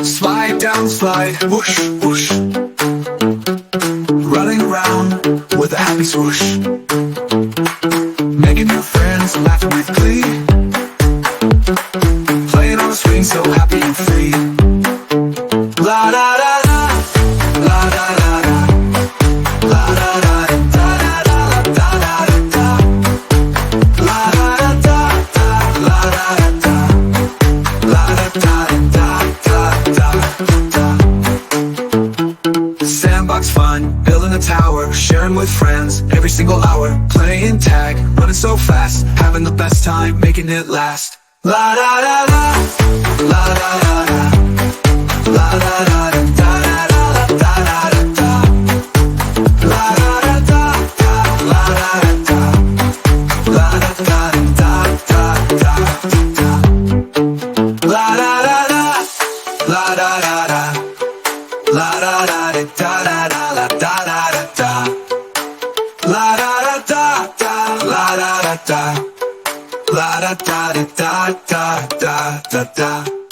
Slide down, slide, whoosh, whoosh. Running around with a happy swoosh. Making new friends, laughing with glee. Playing on the swing, so happy and free. La da da da, la da da da, la da da da da da da da da, la da da da, la da da, la da da da da da. Sandbox fun, building a tower, sharing with friends every single hour, playing tag, running so fast, having the best time, making it last. La da da da, la da da da, la da da da da da da da da, la da da da da, la da da da, la da da da da da da, la da da da, la da da da, la da da da da da da da da, la da da da da, la da da da. La da da da da da da da.